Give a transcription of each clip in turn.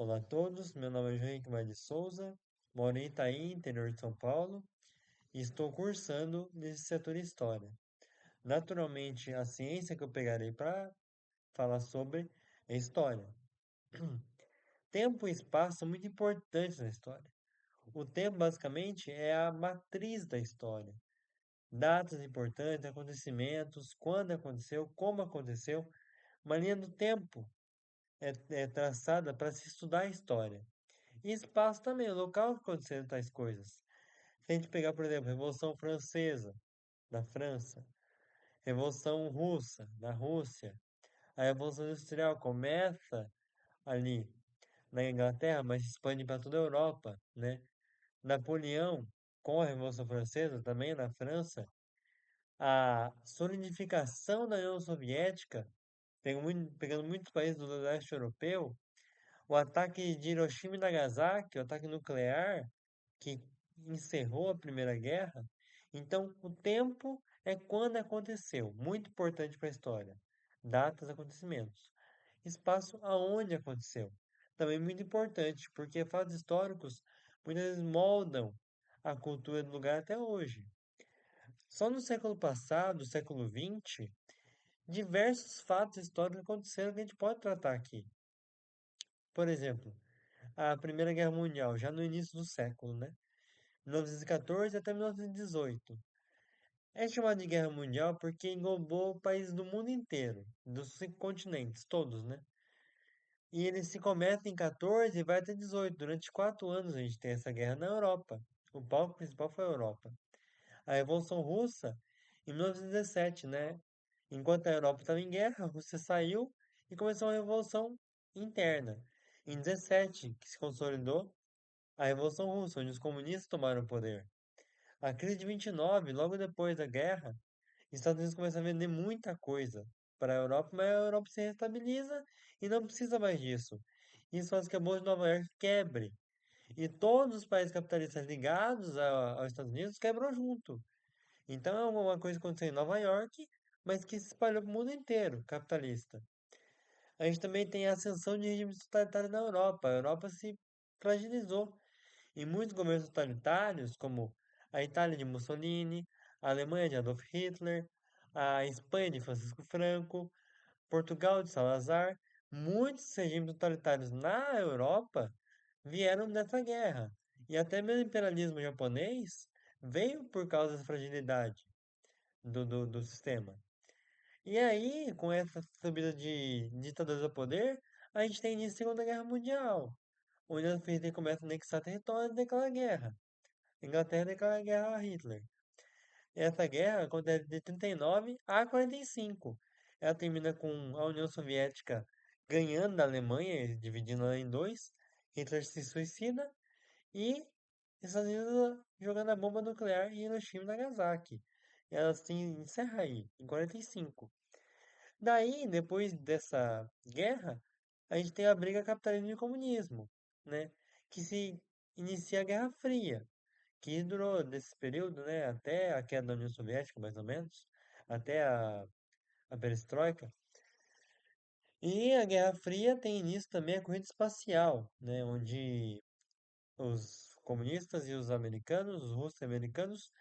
Olá a todos, meu nome é João Henrique Maia de Souza, moro em Itaim, interior de São Paulo, e estou cursando licenciatura em História. Naturalmente, a ciência que eu pegarei para falar sobre é História. Tempo e espaço são muito importantes na história. O tempo, basicamente, é a matriz da história. Datas importantes, acontecimentos, quando aconteceu, como aconteceu. Uma linha do tempo é traçada para se estudar a história. E espaço também, o local que aconteceram tais coisas. Se a gente pegar, por exemplo, Revolução Francesa, na França, Revolução Russa, na Rússia, a Revolução Industrial começa ali na Inglaterra, mas se expande para toda a Europa, né? Napoleão, com a Revolução Francesa, também na França, a solidificação da União Soviética, pegando muitos países do leste europeu, o ataque de Hiroshima e Nagasaki, o ataque nuclear, que encerrou a Primeira Guerra. Então, o tempo é quando aconteceu, muito importante para a história. Datas, acontecimentos. Espaço aonde aconteceu. Também muito importante, porque fatos históricos muitas vezes moldam a cultura do lugar até hoje. Só no século passado, século XX, diversos fatos históricos aconteceram que a gente pode tratar aqui. Por exemplo, a Primeira Guerra Mundial, já no início do século, né? 1914 até 1918. É chamado de Guerra Mundial porque englobou países do mundo inteiro, dos 5 continentes, todos, né? E ele se começa em 14 e vai até 18. Durante 4 anos a gente tem essa guerra na Europa. O palco principal foi a Europa. A Revolução Russa, em 1917, né? Enquanto a Europa estava em guerra, a Rússia saiu e começou uma revolução interna. Em 17, que se consolidou a Revolução Russa, onde os comunistas tomaram o poder. A crise de 29, logo depois da guerra, os Estados Unidos começam a vender muita coisa para a Europa, mas a Europa se estabiliza e não precisa mais disso. Isso faz com que a Bolsa de Nova York quebre. E todos os países capitalistas ligados aos Estados Unidos quebram junto. Então é uma coisa que aconteceu em Nova York, mas que se espalhou para o mundo inteiro, capitalista. A gente também tem a ascensão de regimes totalitários na Europa. A Europa se fragilizou. E muitos governos totalitários, como a Itália de Mussolini, a Alemanha de Adolf Hitler, a Espanha de Francisco Franco, Portugal de Salazar, muitos regimes totalitários na Europa vieram dessa guerra. E até mesmo o imperialismo japonês veio por causa da fragilidade do sistema. E aí, com essa subida de ditadores ao poder, a gente tem início da Segunda Guerra Mundial, onde a Hitler começa a anexar territórios e declara guerra. A Inglaterra declara guerra a Hitler. Essa guerra acontece de 39 a 45. Ela termina com a União Soviética ganhando da Alemanha, dividindo ela em dois. Hitler se suicida e Estados Unidos jogando a bomba nuclear em Hiroshima e Nagasaki. Ela se encerra aí, em 45. Daí, depois dessa guerra, a gente tem a briga capitalismo e comunismo, né? Que se inicia a Guerra Fria, que durou nesse período, né, até a queda da União Soviética, mais ou menos, até a perestroika. E a Guerra Fria tem início também a corrida espacial, né, onde os comunistas e os americanos, os russos e americanos,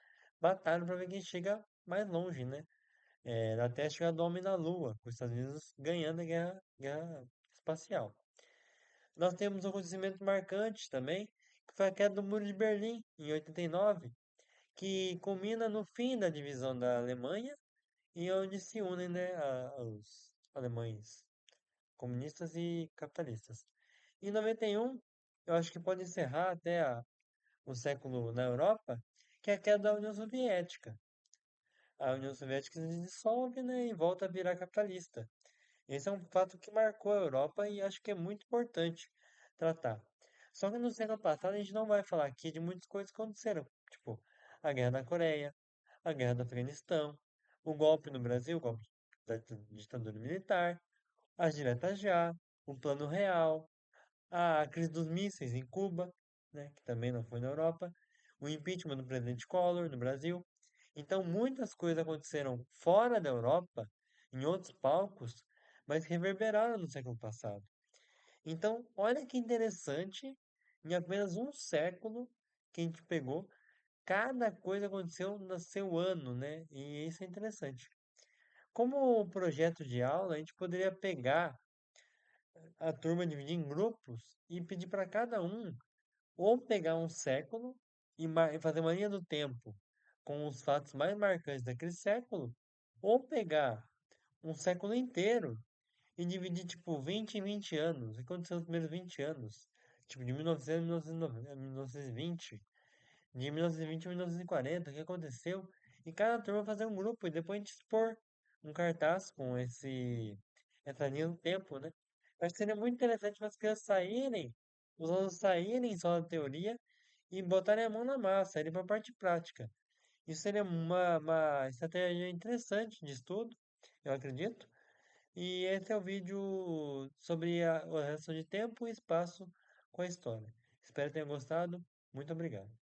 batalham para ver quem chega mais longe, né? Até chegar do homem na Lua, com os Estados Unidos ganhando a guerra espacial. Nós temos um acontecimento marcante também, que foi a queda do Muro de Berlim, em 89, que culmina no fim da divisão da Alemanha e onde se unem, né, os alemães comunistas e capitalistas. Em 91, eu acho que pode encerrar até o século na Europa, que é a queda da União Soviética. A União Soviética se dissolve, né, e volta a virar capitalista. Esse é um fato que marcou a Europa e acho que é muito importante tratar. Só que no século passado a gente não vai falar aqui de muitas coisas que aconteceram, tipo a Guerra da Coreia, a Guerra do Afeganistão, o golpe no Brasil, o golpe da ditadura militar, as diretas já, o Plano Real, a crise dos mísseis em Cuba, né, que também não foi na Europa, o impeachment do presidente Collor no Brasil. Então, muitas coisas aconteceram fora da Europa, em outros palcos, mas reverberaram no século passado. Então, olha que interessante, em apenas um século que a gente pegou, cada coisa aconteceu no seu ano, né? E isso é interessante. Como projeto de aula, a gente poderia pegar a turma, dividir em grupos e pedir para cada um ou pegar um século e fazer uma linha do tempo com os fatos mais marcantes daquele século, ou pegar um século inteiro e dividir, tipo, 20 em 20 anos. O que aconteceu nos primeiros 20 anos? Tipo, de 1900 a 1920, de 1920 a 1940, o que aconteceu? E cada turma fazer um grupo e depois a gente expor um cartaz com essa linha do tempo, né? Acho que seria muito interessante para as crianças saírem, os alunos saírem só da teoria e botarem a mão na massa, irem para a parte prática. Isso seria uma estratégia interessante de estudo, eu acredito. E esse é o vídeo sobre a relação de tempo e espaço com a história. Espero que tenham gostado. Muito obrigado.